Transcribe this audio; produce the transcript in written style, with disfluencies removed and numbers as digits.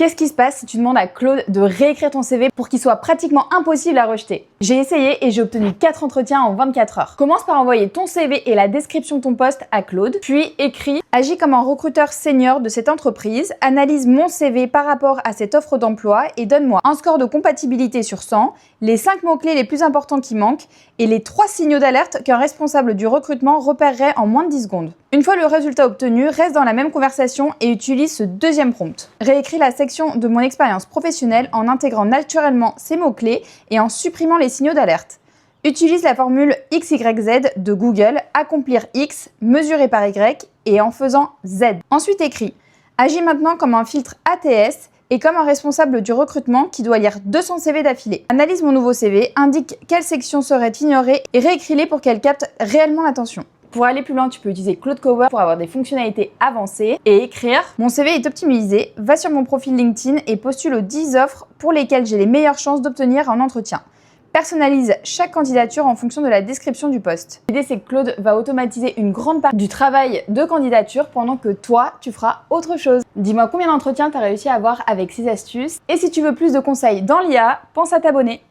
Qu'est-ce qui se passe si tu demandes à Claude de réécrire ton CV pour qu'il soit pratiquement impossible à rejeter? J'ai essayé et j'ai obtenu 4 entretiens en 24 heures. Commence par envoyer ton CV et la description de ton poste à Claude, puis écris « Agis comme un recruteur senior de cette entreprise, analyse mon CV par rapport à cette offre d'emploi et donne-moi un score de compatibilité sur 100, les 5 mots-clés les plus importants qui manquent et les 3 signaux d'alerte qu'un responsable du recrutement repérerait en moins de 10 secondes. » Une fois le résultat obtenu, reste dans la même conversation et utilise ce deuxième prompt. Réécris la section de mon expérience professionnelle en intégrant naturellement ces mots-clés et en supprimant les signaux d'alerte. Utilise la formule XYZ de Google, accomplir X, mesurer par Y et en faisant Z. Ensuite écris « Agis maintenant comme un filtre ATS et comme un responsable du recrutement qui doit lire 200 CV d'affilée. Analyse mon nouveau CV, indique quelle section serait ignorée et réécris-les pour qu'elle capte réellement l'attention. » Pour aller plus loin, tu peux utiliser Claude Cover pour avoir des fonctionnalités avancées et écrire « Mon CV est optimisé, va sur mon profil LinkedIn et postule aux 10 offres pour lesquelles j'ai les meilleures chances d'obtenir un entretien. Personnalise chaque candidature en fonction de la description du poste. » L'idée, c'est que Claude va automatiser une grande partie du travail de candidature pendant que toi, tu feras autre chose. Dis-moi combien d'entretiens tu as réussi à avoir avec ces astuces. Et si tu veux plus de conseils dans l'IA, pense à t'abonner.